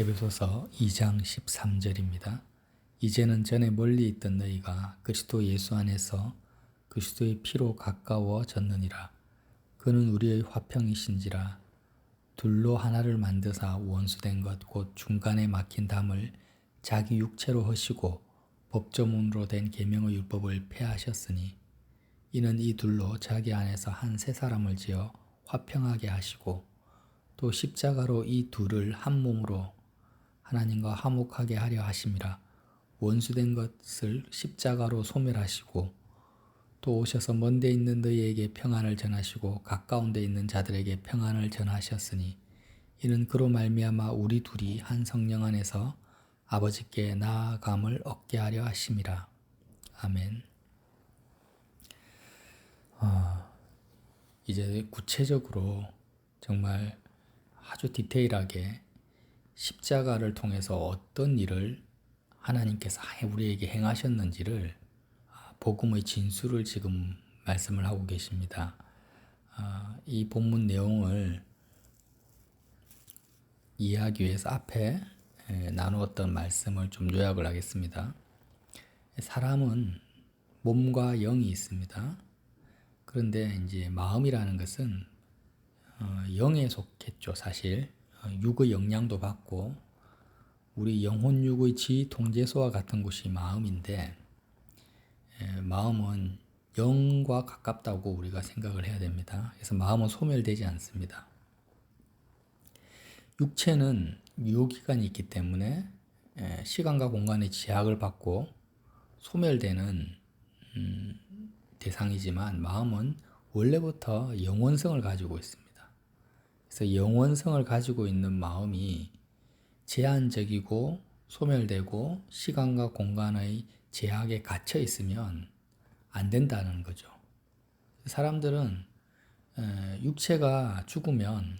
에베소서 2장 13절입니다. 이제는 전에 멀리 있던 너희가 그리스도 예수 안에서 그리스도의 피로 가까워졌느니라. 그는 우리의 화평이신지라. 둘로 하나를 만드사 원수된 것 곧 중간에 막힌 담을 자기 육체로 허시고 법조문으로 된 계명의 율법을 폐하셨으니 이는 이 둘로 자기 안에서 한 새 사람을 지어 화평하게 하시고 또 십자가로 이 둘을 한 몸으로 하나님과 화목하게 하려 하심이라. 원수된 것을 십자가로 소멸하시고 또 오셔서 먼데 있는 너희에게 평안을 전하시고 가까운 데 있는 자들에게 평안을 전하셨으니 이는 그로 말미암아 우리 둘이 한 성령 안에서 아버지께 나아감을 얻게 하려 하심이라. 아멘. 이제 구체적으로 정말 아주 디테일하게 십자가를 통해서 어떤 일을 하나님께서 우리에게 행하셨는지를 복음의 진수를 지금 말씀을 하고 계십니다. 이 본문 내용을 이해하기 위해서 앞에 나누었던 말씀을 좀 요약을 하겠습니다. 사람은 몸과 영이 있습니다. 그런데 이제 마음이라는 것은 영에 속했죠, 사실. 육의 영향도 받고 우리 영혼 육의 지 통제소와 같은 곳이 마음인데 마음은 영과 가깝다고 우리가 생각을 해야 됩니다. 그래서 마음은 소멸되지 않습니다. 육체는 유효기간이 있기 때문에 시간과 공간의 제약을 받고 소멸되는 대상이지만 마음은 원래부터 영원성을 가지고 있습니다. 그래서 영원성을 가지고 있는 마음이 제한적이고 소멸되고 시간과 공간의 제약에 갇혀 있으면 안 된다는 거죠. 사람들은 육체가 죽으면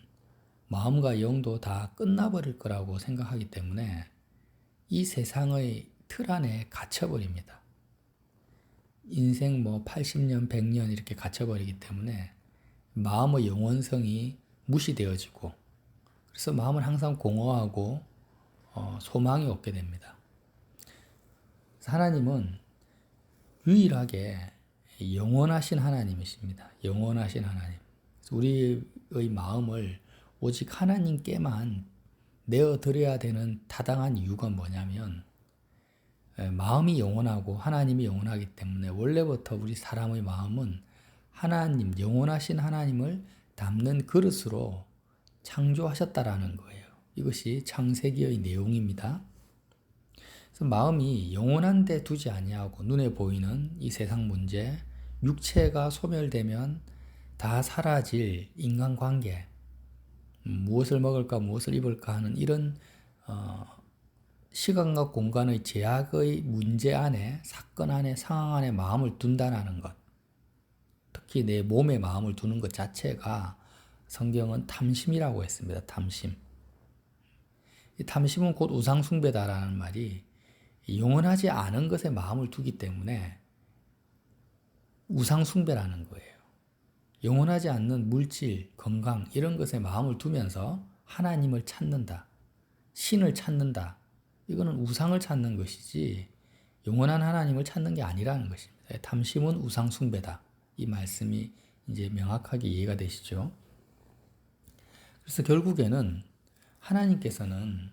마음과 영도 다 끝나버릴 거라고 생각하기 때문에 이 세상의 틀 안에 갇혀버립니다. 인생 80년, 100년 이렇게 갇혀버리기 때문에 마음의 영원성이 무시되어지고 그래서 마음은 항상 공허하고 소망이 없게 됩니다. 하나님은 유일하게 영원하신 하나님이십니다. 영원하신 하나님. 우리의 마음을 오직 하나님께만 내어드려야 되는 타당한 이유가 뭐냐면 마음이 영원하고 하나님이 영원하기 때문에 원래부터 우리 사람의 마음은 하나님, 영원하신 하나님을 담는 그릇으로 창조하셨다라는 거예요. 이것이 창세기의 내용입니다. 그래서 마음이 영원한 데 두지 아니하고 눈에 보이는 이 세상 문제, 육체가 소멸되면 다 사라질 인간관계, 무엇을 먹을까 무엇을 입을까 하는 이런 시간과 공간의 제약의 문제 안에, 사건 안에, 상황 안에 마음을 둔다는 것, 특히 내 몸에 마음을 두는 것 자체가 성경은 탐심이라고 했습니다. 탐심. 이 탐심은 곧 우상숭배다라는 말이 영원하지 않은 것에 마음을 두기 때문에 우상숭배라는 거예요. 영원하지 않는 물질, 건강 이런 것에 마음을 두면서 하나님을 찾는다. 신을 찾는다. 이거는 우상을 찾는 것이지 영원한 하나님을 찾는 게 아니라는 것입니다. 탐심은 우상숭배다. 이 말씀이 이제 명확하게 이해가 되시죠? 그래서 결국에는 하나님께서는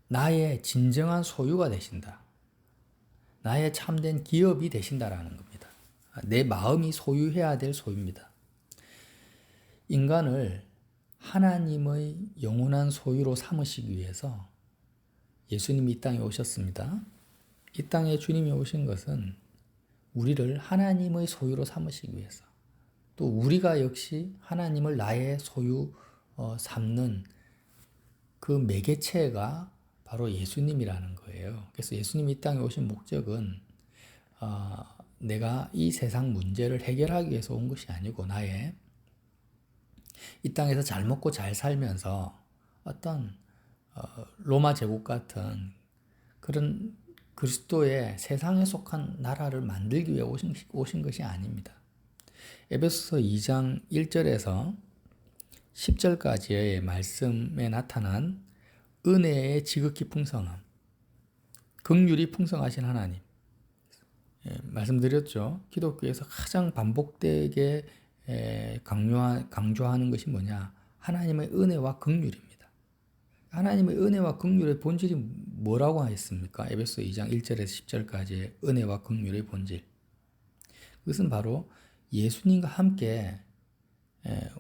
나의 진정한 소유가 되신다. 나의 참된 기업이 되신다라는 겁니다. 내 마음이 소유해야 될 소유입니다. 인간을 하나님의 영원한 소유로 삼으시기 위해서 예수님이 이 땅에 오셨습니다. 이 땅에 주님이 오신 것은 우리를 하나님의 소유로 삼으시기 위해서, 또 우리가 역시 하나님을 나의 소유 삼는 그 매개체가 바로 예수님이라는 거예요. 그래서 예수님이 이 땅에 오신 목적은 내가 이 세상 문제를 해결하기 위해서 온 것이 아니고 나의 이 땅에서 잘 먹고 잘 살면서 어떤 로마 제국 같은 그런 그리스도의 세상에 속한 나라를 만들기 위해 오신 것이 아닙니다. 에베소서 2장 1절에서 10절까지의 말씀에 나타난 은혜의 지극히 풍성함, 긍휼이 풍성하신 하나님. 말씀드렸죠. 기독교에서 가장 반복되게 강조하는 것이 뭐냐? 하나님의 은혜와 긍휼입니다. 하나님의 은혜와 긍휼의 본질이 뭐라고 했습니까? 에베소 2장 1절에서 10절까지의 은혜와 긍휼의 본질. 그것은 바로 예수님과 함께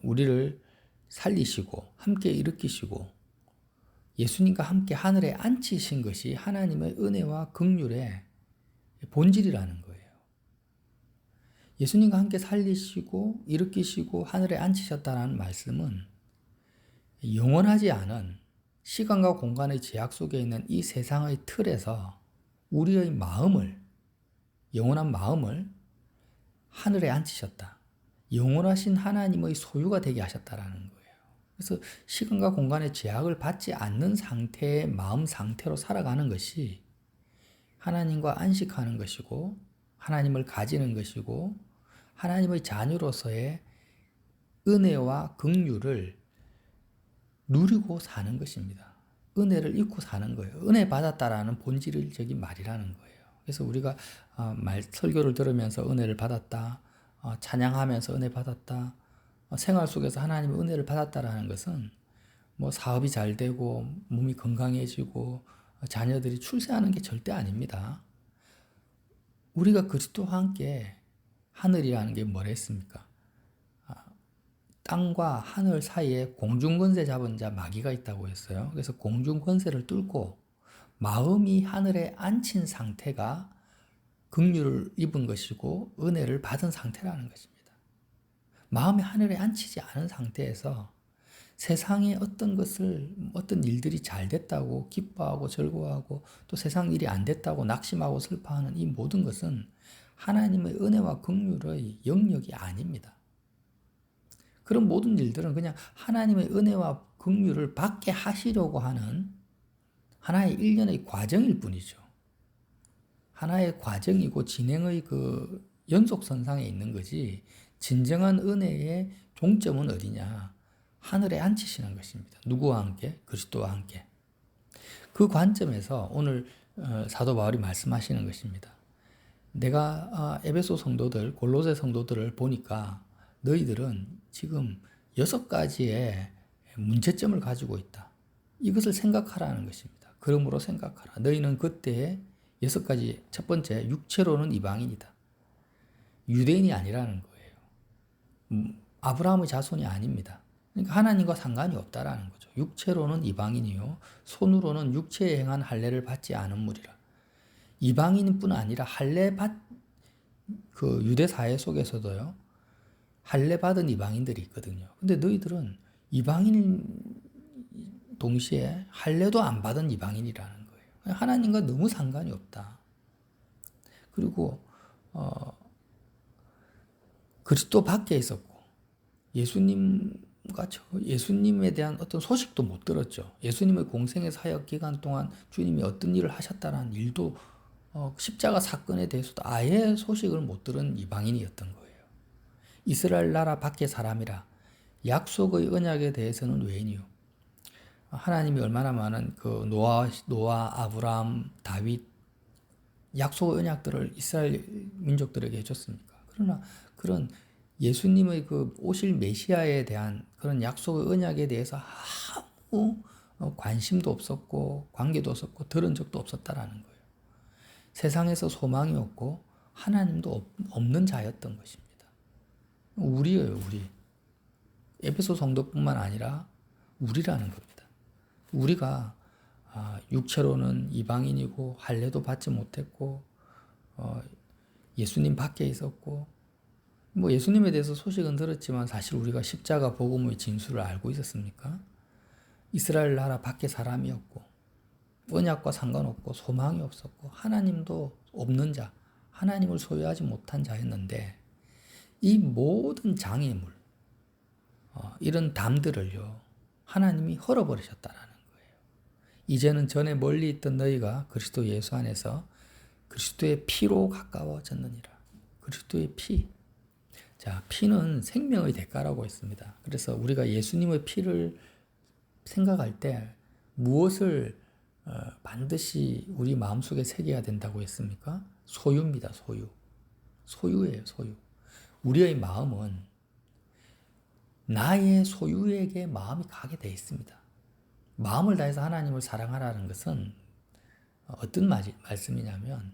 우리를 살리시고 함께 일으키시고 예수님과 함께 하늘에 앉히신 것이 하나님의 은혜와 긍휼의 본질이라는 거예요. 예수님과 함께 살리시고 일으키시고 하늘에 앉히셨다는 말씀은 영원하지 않은 시간과 공간의 제약 속에 있는 이 세상의 틀에서 우리의 마음을, 영원한 마음을 하늘에 앉히셨다. 영원하신 하나님의 소유가 되게 하셨다라는 거예요. 그래서 시간과 공간의 제약을 받지 않는 상태의 마음 상태로 살아가는 것이 하나님과 안식하는 것이고 하나님을 가지는 것이고 하나님의 자녀로서의 은혜와 긍휼을 누리고 사는 것입니다. 은혜를 잊고 사는 거예요. 은혜 받았다라는 본질적인 말이라는 거예요. 그래서 우리가 설교를 들으면서 은혜를 받았다, 찬양하면서 은혜 받았다, 생활 속에서 하나님의 은혜를 받았다라는 것은 뭐 사업이 잘 되고 몸이 건강해지고 자녀들이 출세하는 게 절대 아닙니다. 우리가 그리스도와 함께 하늘이라는 게 뭐랬습니까? 땅과 하늘 사이에 공중권세 잡은 자 마귀가 있다고 했어요. 그래서 공중권세를 뚫고 마음이 하늘에 앉힌 상태가 긍휼을 입은 것이고 은혜를 받은 상태라는 것입니다. 마음이 하늘에 앉히지 않은 상태에서 세상에 어떤 일들이 잘 됐다고 기뻐하고 즐거워하고 또 세상 일이 안 됐다고 낙심하고 슬퍼하는 이 모든 것은 하나님의 은혜와 긍휼의 영역이 아닙니다. 그런 모든 일들은 그냥 하나님의 은혜와 긍휼을 받게 하시려고 하는 하나의 일련의 과정일 뿐이죠. 하나의 과정이고 진행의 그 연속선상에 있는 거지 진정한 은혜의 종점은 어디냐? 하늘에 앉히시는 것입니다. 누구와 함께? 그리스도와 함께. 그 관점에서 오늘 사도 바울이 말씀하시는 것입니다. 내가 에베소 성도들, 골로새 성도들을 보니까 너희들은 지금 6가지의 문제점을 가지고 있다. 이것을 생각하라는 것입니다. 그러므로 생각하라. 너희는 그때에 6가지, 첫 번째, 육체로는 이방인이다. 유대인이 아니라는 거예요. 아브라함의 자손이 아닙니다. 그러니까 하나님과 상관이 없다라는 거죠. 육체로는 이방인이요. 손으로는 육체에 행한 할례를 받지 않은 무리라. 이방인뿐 아니라 그 유대 사회 속에서도요. 할례 받은 이방인들이 있거든요. 근데 너희들은 이방인 동시에 할례도 안 받은 이방인이라는 거예요. 하나님과 너무 상관이 없다. 그리고 그리스도 밖에 있었고 예수님에 대한 어떤 소식도 못 들었죠. 예수님의 공생의 사역 기간 동안 주님이 어떤 일을 하셨다는 일도 십자가 사건에 대해서도 아예 소식을 못 들은 이방인이었던 거예요. 이스라엘 나라 밖의 사람이라 약속의 언약에 대해서는 외인이요. 하나님이 얼마나 많은 그 노아, 아브라함, 다윗 약속의 언약들을 이스라엘 민족들에게 해줬습니까? 그러나 그런 예수님의 그 오실 메시아에 대한 그런 약속의 언약에 대해서 아무 관심도 없었고 관계도 없었고 들은 적도 없었다라는 거예요. 세상에서 소망이 없고 하나님도 없는 자였던 것입니다. 우리예요, 우리. 에베소 성도뿐만 아니라 우리라는 겁니다. 우리가 육체로는 이방인이고 할례도 받지 못했고 예수님 밖에 있었고 뭐 예수님에 대해서 소식은 들었지만 사실 우리가 십자가 복음의 진수를 알고 있었습니까? 이스라엘 나라 밖의 사람이었고 언약과 상관없고 소망이 없었고 하나님도 없는 자, 하나님을 소유하지 못한 자였는데 이 모든 장애물, 이런 담들을요 하나님이 헐어버리셨다라는 거예요. 이제는 전에 멀리 있던 너희가 그리스도 예수 안에서 그리스도의 피로 가까워졌느니라. 그리스도의 피. 자, 피는 생명의 대가라고 했습니다. 그래서 우리가 예수님의 피를 생각할 때 무엇을 반드시 우리 마음속에 새겨야 된다고 했습니까? 소유입니다. 소유. 소유예요. 소유. 우리의 마음은 나의 소유에게 마음이 가게 돼 있습니다. 마음을 다해서 하나님을 사랑하라는 것은 어떤 말씀이냐면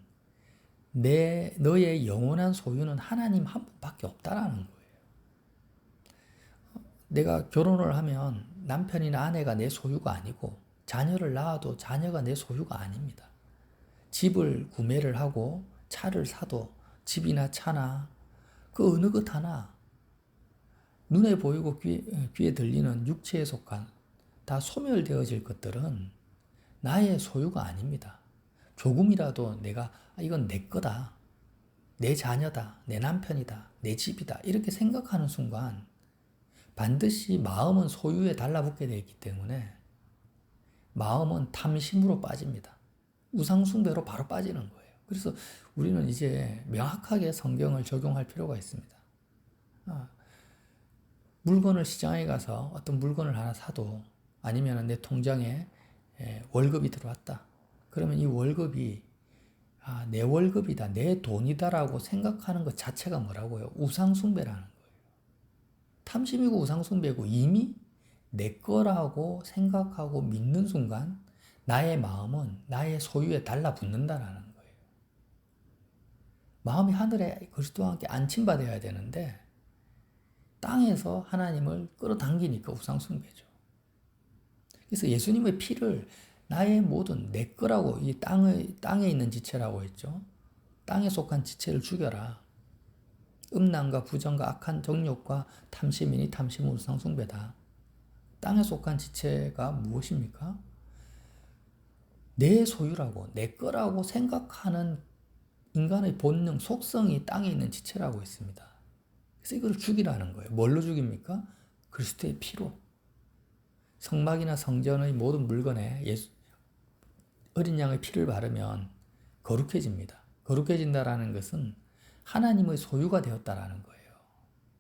너의 영원한 소유는 하나님 한 분밖에 없다라는 거예요. 내가 결혼을 하면 남편이나 아내가 내 소유가 아니고 자녀를 낳아도 자녀가 내 소유가 아닙니다. 집을 구매를 하고 차를 사도 집이나 차나 그 어느 것 하나 눈에 보이고 귀에 들리는 육체에 속한 다 소멸되어질 것들은 나의 소유가 아닙니다. 조금이라도 내가 이건 내 거다, 내 자녀다, 내 남편이다, 내 집이다 이렇게 생각하는 순간 반드시 마음은 소유에 달라붙게 되어 있기 때문에 마음은 탐심으로 빠집니다. 우상숭배로 바로 빠지는 거예요. 그래서 우리는 이제 명확하게 성경을 적용할 필요가 있습니다. 물건을 시장에 가서 어떤 물건을 하나 사도 아니면 내 통장에 월급이 들어왔다. 그러면 이 월급이 내 월급이다, 내 돈이다라고 생각하는 것 자체가 뭐라고요? 우상숭배라는 거예요. 탐심이고 우상숭배고 이미 내 거라고 생각하고 믿는 순간 나의 마음은 나의 소유에 달라붙는다라는 거예요. 마음이 하늘에 그리스도와 함께 안침받아야 되는데 땅에서 하나님을 끌어당기니까 우상숭배죠. 그래서 예수님의 피를 나의 모든 내 거라고 이 땅에 있는 지체라고 했죠. 땅에 속한 지체를 죽여라. 음란과 부정과 악한 정욕과 탐심이니 탐심은 우상숭배다. 땅에 속한 지체가 무엇입니까? 내 소유라고 내 거라고 생각하는 인간의 본능, 속성이 땅에 있는 지체라고 했습니다. 그래서 이걸 죽이라는 거예요. 뭘로 죽입니까? 그리스도의 피로. 성막이나 성전의 모든 물건에 어린 양의 피를 바르면 거룩해집니다. 거룩해진다라는 것은 하나님의 소유가 되었다라는 거예요.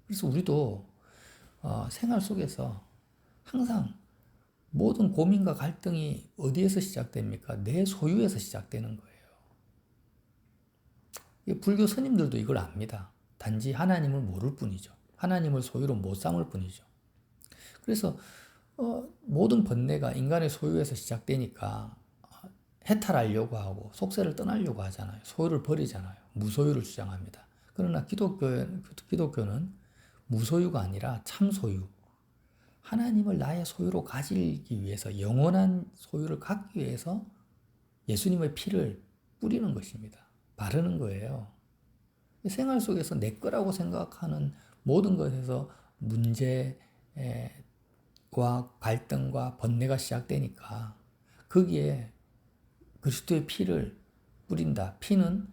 그래서 우리도 생활 속에서 항상 모든 고민과 갈등이 어디에서 시작됩니까? 내 소유에서 시작되는 거예요. 불교 스님들도 이걸 압니다. 단지 하나님을 모를 뿐이죠. 하나님을 소유로 못 삼을 뿐이죠. 그래서 모든 번뇌가 인간의 소유에서 시작되니까 해탈하려고 하고 속세를 떠나려고 하잖아요. 소유를 버리잖아요. 무소유를 주장합니다. 그러나 기독교는 무소유가 아니라 참소유. 하나님을 나의 소유로 가지기 위해서 영원한 소유를 갖기 위해서 예수님의 피를 뿌리는 것입니다. 바르는 거예요. 생활 속에서 내 거라고 생각하는 모든 것에서 문제와 갈등과 번뇌가 시작되니까 거기에 그리스도의 피를 뿌린다. 피는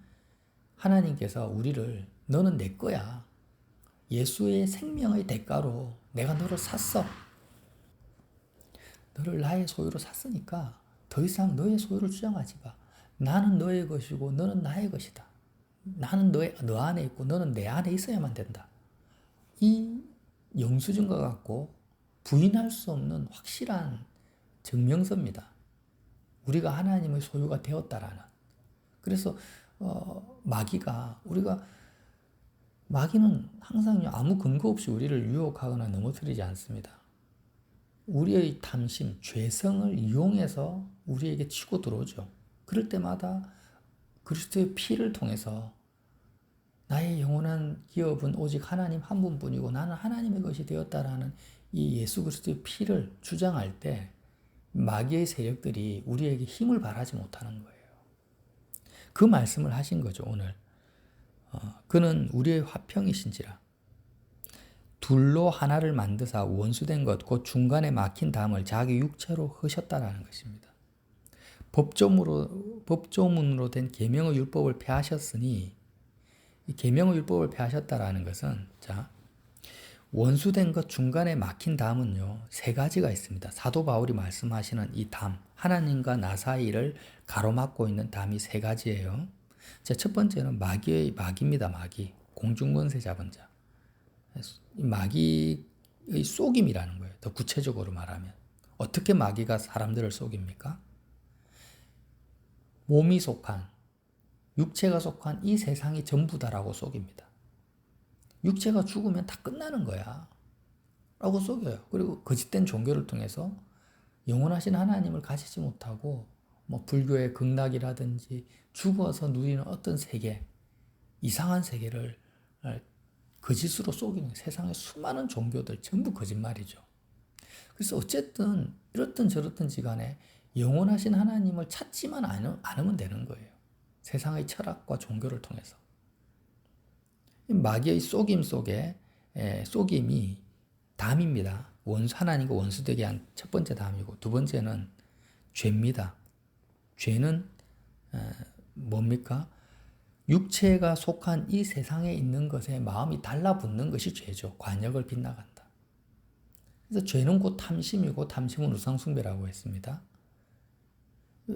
하나님께서 우리를 너는 내 거야. 예수의 생명의 대가로 내가 너를 샀어. 너를 나의 소유로 샀으니까 더 이상 너의 소유를 주장하지 마. 나는 너의 것이고 너는 나의 것이다. 나는 너 안에 있고 너는 내 안에 있어야만 된다. 이 영수증과 같고 부인할 수 없는 확실한 증명서입니다. 우리가 하나님의 소유가 되었다라는. 그래서 마귀는 항상 아무 근거 없이 우리를 유혹하거나 넘어뜨리지 않습니다. 우리의 탐심, 죄성을 이용해서 우리에게 치고 들어오죠. 그럴 때마다 그리스도의 피를 통해서 나의 영원한 기업은 오직 하나님 한 분뿐이고 나는 하나님의 것이 되었다라는 이 예수 그리스도의 피를 주장할 때 마귀의 세력들이 우리에게 힘을 발하지 못하는 거예요. 그 말씀을 하신 거죠, 오늘. 그는 우리의 화평이신지라. 둘로 하나를 만드사 원수된 것 곧 중간에 막힌 담을 자기 육체로 허셨다라는 것입니다. 법조문으로 된 계명의 율법을 폐하셨으니 이 계명의 율법을 폐하셨다라는 것은 원수된 것 중간에 막힌 담은요 3가지가 있습니다. 사도 바울이 말씀하시는 이 담, 하나님과 나 사이를 가로막고 있는 담이 3가지예요. 첫 번째는 마귀입니다. 마귀, 공중권세 잡은 자. 이 마귀의 속임이라는 거예요. 더 구체적으로 말하면. 어떻게 마귀가 사람들을 속입니까? 몸이 속한, 육체가 속한 이 세상이 전부다라고 속입니다. 육체가 죽으면 다 끝나는 거야 라고 속여요. 그리고 거짓된 종교를 통해서 영원하신 하나님을 가지지 못하고 뭐 불교의 극락이라든지 죽어서 누리는 어떤 세계, 이상한 세계를 거짓으로 속이는 세상의 수많은 종교들 전부 거짓말이죠. 그래서 어쨌든 이렇든 저렇든 지간에 영원하신 하나님을 찾지만 않으면 되는 거예요. 세상의 철학과 종교를 통해서. 마귀의 속임 속에 속임이 담입니다. 하나님과 원수되게 한 첫 번째 담이고, 두 번째는 죄입니다. 죄는 뭡니까? 육체가 속한 이 세상에 있는 것에 마음이 달라붙는 것이 죄죠. 관역을 빗나간다. 그래서 죄는 곧 탐심이고, 탐심은 우상숭배라고 했습니다.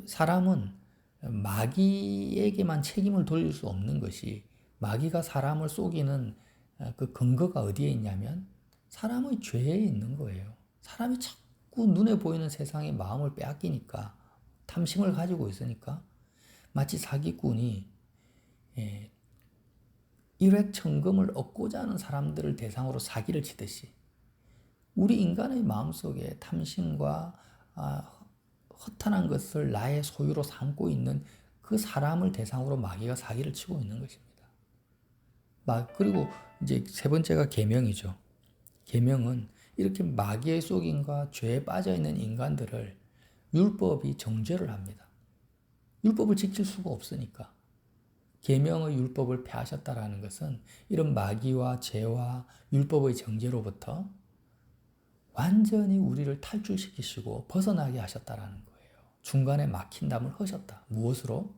사람은 마귀에게만 책임을 돌릴 수 없는 것이, 마귀가 사람을 속이는 그 근거가 어디에 있냐면 사람의 죄에 있는 거예요. 사람이 자꾸 눈에 보이는 세상에 마음을 빼앗기니까, 탐심을 가지고 있으니까 마치 사기꾼이 일획천금을 얻고자 하는 사람들을 대상으로 사기를 치듯이 우리 인간의 마음속에 탐심과 허탄한 것을 나의 소유로 삼고 있는 그 사람을 대상으로 마귀가 사기를 치고 있는 것입니다. 그리고 이제 세 번째가 계명이죠. 계명은 이렇게 마귀의 속임과 죄에 빠져 있는 인간들을 율법이 정죄를 합니다. 율법을 지킬 수가 없으니까. 계명의 율법을 폐하셨다라는 것은 이런 마귀와 죄와 율법의 정죄로부터 완전히 우리를 탈출시키시고 벗어나게 하셨다라는 거예요. 중간에 막힌 담을 허셨다. 무엇으로?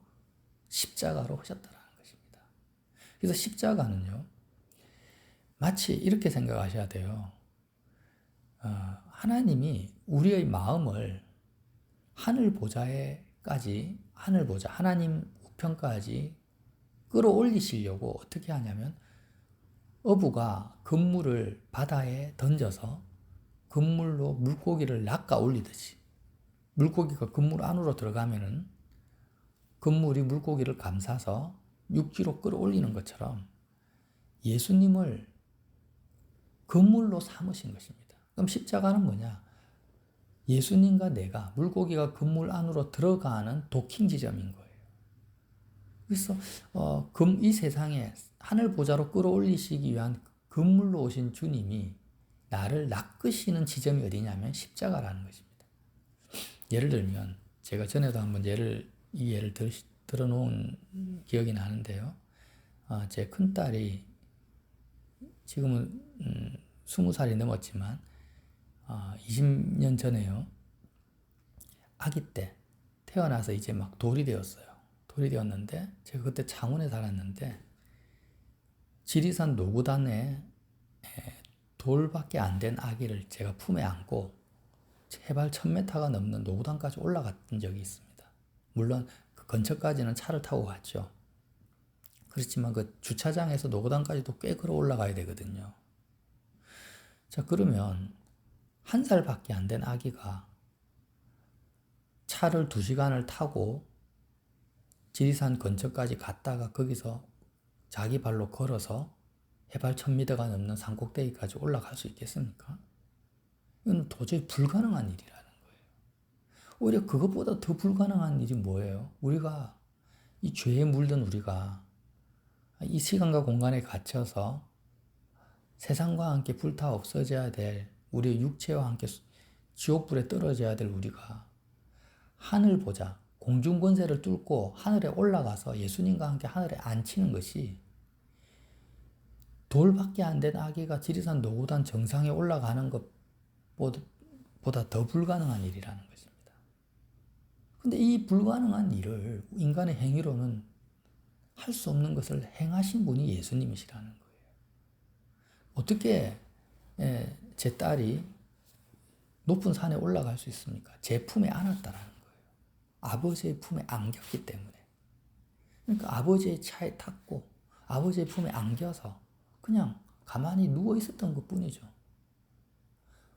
십자가로 허셨다라는 것입니다. 그래서 십자가는요, 마치 이렇게 생각하셔야 돼요. 하나님이 우리의 마음을 하늘 보좌에까지, 하나님 우편까지 끌어올리시려고 어떻게 하냐면, 어부가 그물을 바다에 던져서 그물로 물고기를 낚아 올리듯이, 물고기가 그물 안으로 들어가면은 그물이 물고기를 감싸서 육지로 끌어올리는 것처럼 예수님을 그물로 삼으신 것입니다. 그럼 십자가는 뭐냐? 예수님과 내가, 물고기가 그물 안으로 들어가는 도킹 지점인 거예요. 그래서 이 세상에 하늘 보좌로 끌어올리시기 위한 그물로 오신 주님이 나를 낚으시는 지점이 어디냐면 십자가라는 것입니다. 예를 들면 제가 전에도 한번 이 예를 들어놓은 기억이 나는데요. 제 큰딸이 지금은 20살이 넘었지만 20년 전에요. 아기 때 태어나서 이제 막 돌이 되었어요. 돌이 되었는데 제가 그때 창원에 살았는데 지리산 노구단에 돌밖에 안 된 아기를 제가 품에 안고 해발 1000m가 넘는 노구단까지 올라갔던 적이 있습니다. 물론 그 근처까지는 차를 타고 갔죠. 그렇지만 그 주차장에서 노구단까지도 꽤 걸어 올라가야 되거든요. 자, 그러면 1살밖에 안 된 아기가 차를 2시간을 타고 지리산 근처까지 갔다가 거기서 자기 발로 걸어서 해발 1000m가 넘는 산꼭대기까지 올라갈 수 있겠습니까? 이건 도저히 불가능한 일이라는 거예요. 오히려 그것보다 더 불가능한 일이 뭐예요? 우리가, 이 죄에 물든 우리가 이 시간과 공간에 갇혀서 세상과 함께 불타 없어져야 될, 우리의 육체와 함께 지옥불에 떨어져야 될 우리가 하늘 보자, 공중 권세를 뚫고 하늘에 올라가서 예수님과 함께 하늘에 앉히는 것이 돌밖에 안 된 아기가 지리산 노구단 정상에 올라가는 것보다 더 불가능한 일이라는 것입니다. 근데 이 불가능한 일을 인간의 행위로는 할 수 없는 것을 행하신 분이 예수님이시라는 거예요. 어떻게 제 딸이 높은 산에 올라갈 수 있습니까? 제 품에 안았다라는 거예요. 아버지의 품에 안겼기 때문에. 그러니까 아버지의 차에 탔고 아버지의 품에 안겨서 그냥 가만히 누워 있었던 것 뿐이죠.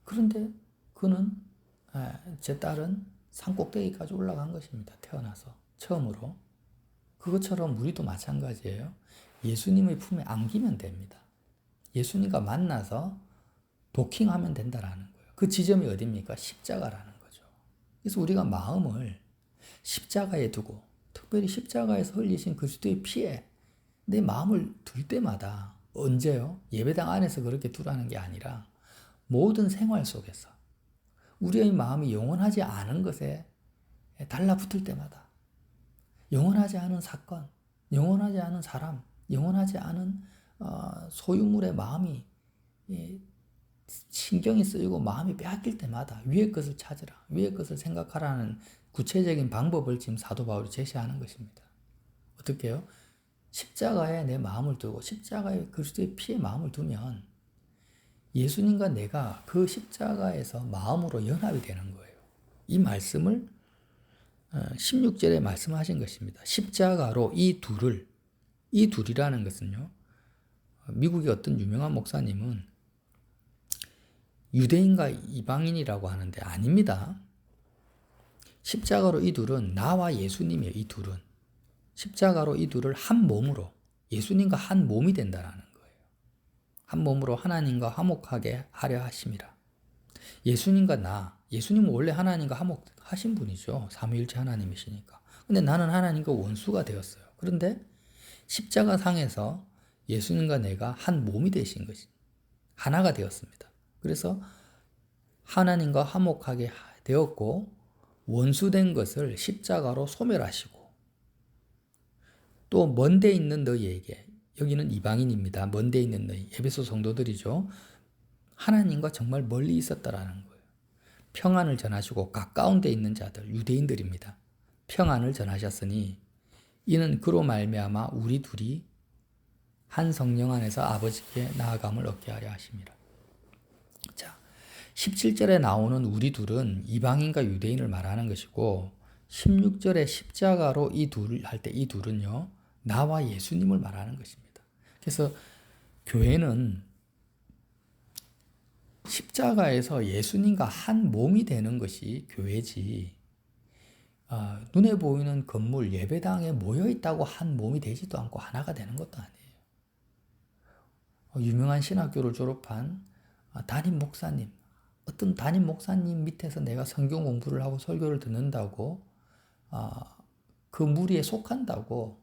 그런데 그는, 제 딸은 산꼭대기까지 올라간 것입니다. 태어나서 처음으로. 그것처럼 우리도 마찬가지예요. 예수님의 품에 안기면 됩니다. 예수님과 만나서 도킹하면 된다라는 거예요. 그 지점이 어디입니까? 십자가라는 거죠. 그래서 우리가 마음을 십자가에 두고, 특별히 십자가에서 흘리신 그리스도의 피에 내 마음을 둘 때마다, 언제요? 예배당 안에서 그렇게 두라는 게 아니라 모든 생활 속에서 우리의 마음이 영원하지 않은 것에 달라붙을 때마다, 영원하지 않은 사건, 영원하지 않은 사람, 영원하지 않은 소유물의 마음이 신경이 쓰이고 마음이 빼앗길 때마다 위의 것을 찾으라, 위의 것을 생각하라는 구체적인 방법을 지금 사도 바울이 제시하는 것입니다. 어떻게 해요? 십자가에 내 마음을 두고 십자가에 그리스도의 피에 마음을 두면 예수님과 내가 그 십자가에서 마음으로 연합이 되는 거예요. 이 말씀을 16절에 말씀하신 것입니다. 십자가로 이 둘이라는 것은요, 미국의 어떤 유명한 목사님은 유대인과 이방인이라고 하는데 아닙니다. 십자가로 이 둘은 나와 예수님이에요. 이 둘은 십자가로 이 둘을 한 몸으로, 예수님과 한 몸이 된다라는 거예요. 한 몸으로 하나님과 화목하게 하려 하심이라. 예수님과 예수님은 원래 하나님과 화목하신 분이죠. 삼위일체 하나님이시니까. 근데 나는 하나님과 원수가 되었어요. 그런데 십자가 상에서 예수님과 내가 한 몸이 되신 것이 하나가 되었습니다. 그래서 하나님과 화목하게 되었고, 원수된 것을 십자가로 소멸하시고, 또 먼데 있는 너희에게, 여기는 이방인입니다. 먼데 있는 너희, 에베소 성도들이죠. 하나님과 정말 멀리 있었다라는 거예요. 평안을 전하시고 가까운 데 있는 자들, 유대인들입니다. 평안을 전하셨으니 이는 그로 말미암아 우리 둘이 한 성령 안에서 아버지께 나아감을 얻게 하려 하심이라. 자, 17절에 나오는 우리 둘은 이방인과 유대인을 말하는 것이고, 16절에 십자가로 이 둘 할 때 이 둘은요, 나와 예수님을 말하는 것입니다. 그래서 교회는 십자가에서 예수님과 한 몸이 되는 것이 교회지, 눈에 보이는 건물 예배당에 모여 있다고 한 몸이 되지도 않고 하나가 되는 것도 아니에요. 유명한 신학교를 졸업한 담임 목사님, 어떤 담임 목사님 밑에서 내가 성경 공부를 하고 설교를 듣는다고 그 무리에 속한다고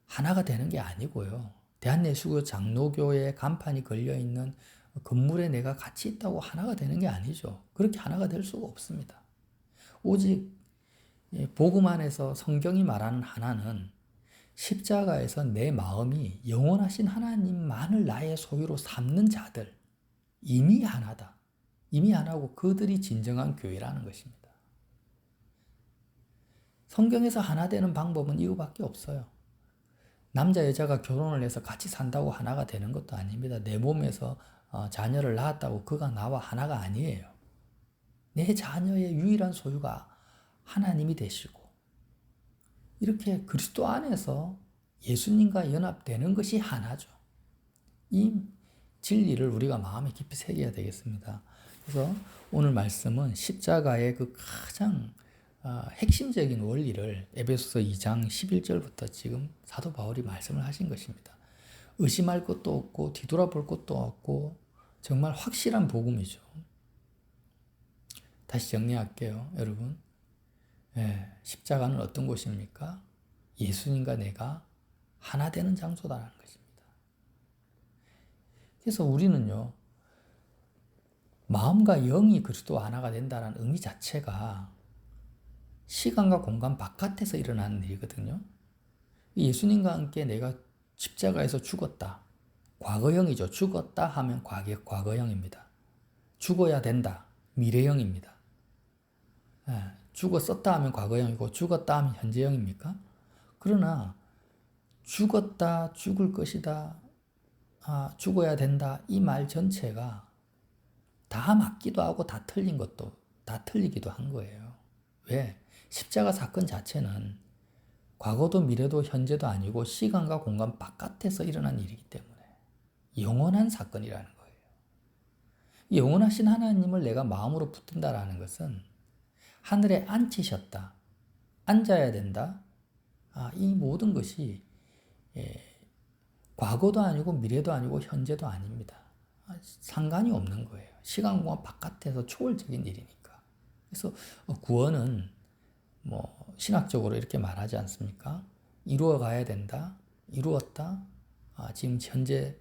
하나가 되는 게 아니고요. 대한예수교 장로교의 간판이 걸려있는 건물에 내가 같이 있다고 하나가 되는 게 아니죠. 그렇게 하나가 될 수가 없습니다. 오직 복음 안에서 성경이 말하는 하나는 십자가에서 내 마음이 영원하신 하나님만을 나의 소유로 삼는 자들, 이미 하나다. 이미 하나고 그들이 진정한 교회라는 것입니다. 성경에서 하나 되는 방법은 이거밖에 없어요. 남자 여자가 결혼을 해서 같이 산다고 하나가 되는 것도 아닙니다. 내 몸에서 자녀를 낳았다고 그가 나와 하나가 아니에요. 내 자녀의 유일한 소유가 하나님이 되시고, 이렇게 그리스도 안에서 예수님과 연합되는 것이 하나죠. 이 진리를 우리가 마음에 깊이 새겨야 되겠습니다. 그래서 오늘 말씀은 십자가의 그 가장 핵심적인 원리를 에베소서 2장 11절부터 지금 사도 바울이 말씀을 하신 것입니다. 의심할 것도 없고 뒤돌아볼 것도 없고 정말 확실한 복음이죠. 다시 정리할게요, 여러분. 십자가는 어떤 곳입니까? 예수님과 내가 하나 되는 장소다라는 것입니다. 그래서 우리는요, 마음과 영이 그리스도 하나가 된다는 의미 자체가 시간과 공간 바깥에서 일어나는 일이거든요. 예수님과 함께 내가 십자가에서 죽었다. 과거형이죠. 죽었다 하면 과거형입니다. 죽어야 된다. 미래형입니다. 죽었었다 하면 과거형이고 죽었다 하면 현재형입니까? 그러나 죽었다, 죽을 것이다, 죽어야 된다, 이 말 전체가 다 맞기도 하고 다 틀린 것도, 다 틀리기도 한 거예요. 왜? 십자가 사건 자체는 과거도 미래도 현재도 아니고 시간과 공간 바깥에서 일어난 일이기 때문에 영원한 사건이라는 거예요. 영원하신 하나님을 내가 마음으로 붙든다라는 것은 하늘에 앉히셨다, 앉아야 된다. 이 모든 것이 과거도 아니고 미래도 아니고 현재도 아닙니다. 상관이 없는 거예요. 시간 공간 바깥에서 초월적인 일이니까. 그래서 구원은 뭐 신학적으로 이렇게 말하지 않습니까? 이루어 가야 된다. 이루었다. 지금 현재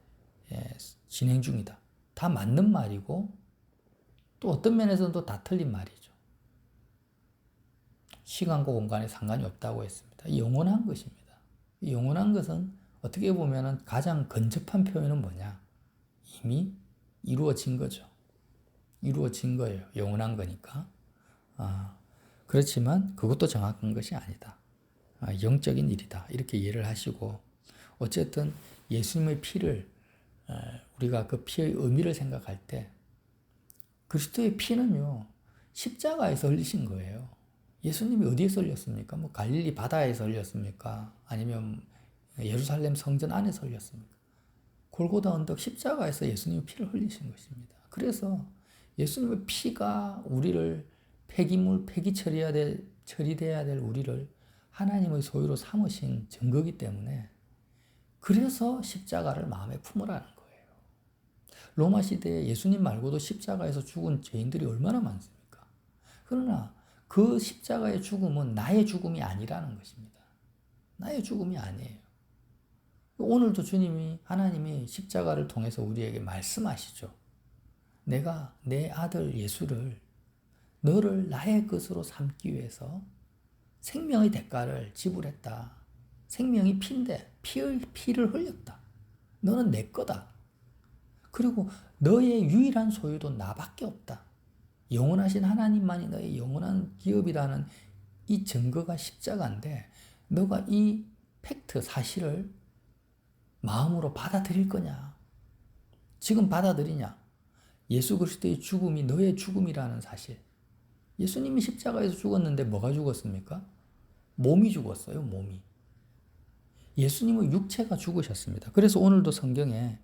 진행 중이다. 다 맞는 말이고 또 어떤 면에서는 또 다 틀린 말이죠. 시간과 공간에 상관이 없다고 했습니다. 영원한 것입니다. 영원한 것은 어떻게 보면 가장 근접한 표현은 뭐냐? 이미 이루어진 거죠. 이루어진 거예요. 영원한 거니까. 그렇지만 그것도 정확한 것이 아니다. 영적인 일이다. 이렇게 이해를 하시고 어쨌든 예수님의 피를 우리가 그 피의 의미를 생각할 때 그리스도의 피는요. 십자가에서 흘리신 거예요. 예수님이 어디에서 흘렸습니까? 뭐 갈릴리 바다에서 흘렸습니까? 아니면 예루살렘 성전 안에서 흘렸습니까? 골고다 언덕 십자가에서 예수님의 피를 흘리신 것입니다. 그래서 예수님의 피가 우리를 폐기물, 폐기 처리돼야 될 우리를 하나님의 소유로 삼으신 증거이기 때문에 그래서 십자가를 마음에 품으라는 거예요. 로마 시대에 예수님 말고도 십자가에서 죽은 죄인들이 얼마나 많습니까? 그러나 그 십자가의 죽음은 나의 죽음이 아니라는 것입니다. 나의 죽음이 아니에요. 오늘도 하나님이 십자가를 통해서 우리에게 말씀하시죠. 내가 내 아들 예수를 너를 나의 것으로 삼기 위해서 생명의 대가를 지불했다. 생명이 피인데 피를 흘렸다. 너는 내 거다. 그리고 너의 유일한 소유도 나밖에 없다. 영원하신 하나님만이 너의 영원한 기업이라는 이 증거가 십자가인데 너가 이 팩트, 사실을 마음으로 받아들일 거냐? 지금 받아들이냐? 예수 그리스도의 죽음이 너의 죽음이라는 사실. 예수님이 십자가에서 죽었는데 뭐가 죽었습니까? 몸이 죽었어요, 몸이. 예수님의 육체가 죽으셨습니다. 그래서 오늘도 성경에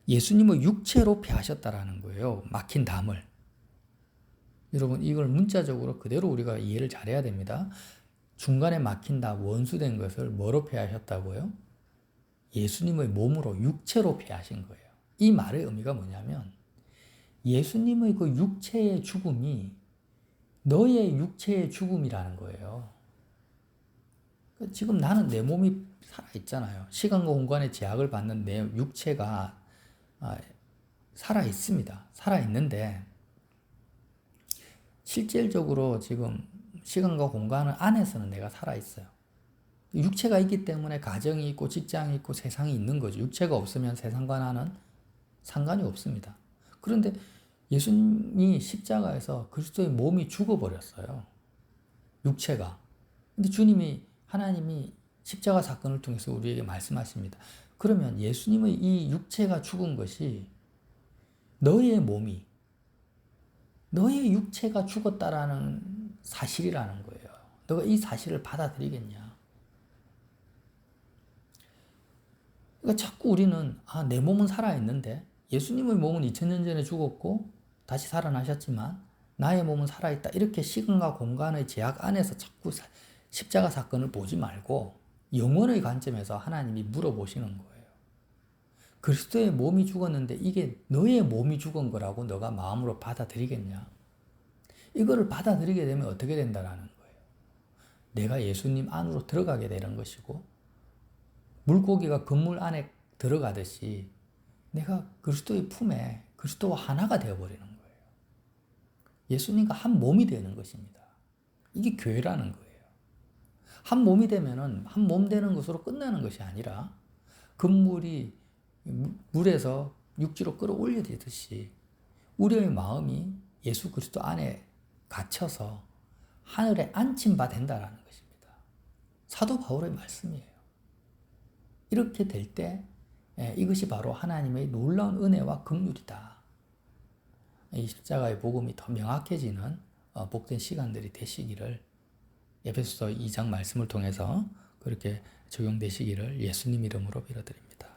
예수님의 육체로 패하셨다라는 거예요. 막힌 담을. 여러분 이걸 문자적으로 그대로 우리가 이해를 잘해야 됩니다. 중간에 막힌 담, 원수된 것을 뭐로 패하셨다고요? 예수님의 몸으로 육체로 패하신 거예요. 이 말의 의미가 뭐냐면 예수님의 그 육체의 죽음이 너의 육체의 죽음이라는 거예요. 지금 나는 내 몸이 살아있잖아요. 시간과 공간의 제약을 받는 내 육체가 살아있습니다. 살아있는데 실질적으로 지금 시간과 공간 안에서는 내가 살아있어요. 육체가 있기 때문에 가정이 있고 직장이 있고 세상이 있는 거죠. 육체가 없으면 세상과 나는 상관이 없습니다. 그런데 예수님이 십자가에서 그리스도의 몸이 죽어버렸어요. 육체가. 근데 하나님이 십자가 사건을 통해서 우리에게 말씀하십니다. 그러면 예수님의 이 육체가 죽은 것이 너의 육체가 죽었다라는 사실이라는 거예요. 너가 이 사실을 받아들이겠냐? 그러니까 자꾸 우리는 내 몸은 살아있는데 예수님의 몸은 2000년 전에 죽었고 다시 살아나셨지만 나의 몸은 살아있다. 이렇게 시간과 공간의 제약 안에서 자꾸 십자가 사건을 보지 말고 영원의 관점에서 하나님이 물어보시는 거예요. 그리스도의 몸이 죽었는데 이게 너의 몸이 죽은 거라고 너가 마음으로 받아들이겠냐? 이거를 받아들이게 되면 어떻게 된다라는 거예요. 내가 예수님 안으로 들어가게 되는 것이고 물고기가 그물 안에 들어가듯이 내가 그리스도의 품에 그리스도와 하나가 되어버리는 거예요. 예수님과 한 몸이 되는 것입니다. 이게 교회라는 거예요. 한 몸이 되면은 한 몸 되는 것으로 끝나는 것이 아니라 그물이 물에서 육지로 끌어올려지듯이 우리의 마음이 예수 그리스도 안에 갇혀서 하늘에 앉힌 바 된다라는 것입니다. 사도 바울의 말씀이에요. 이렇게 될 때 이것이 바로 하나님의 놀라운 은혜와 긍휼이다. 이 십자가의 복음이 더 명확해지는 복된 시간들이 되시기를 에베소서 2장 말씀을 통해서 그렇게 적용되시기를 예수님 이름으로 빌어드립니다.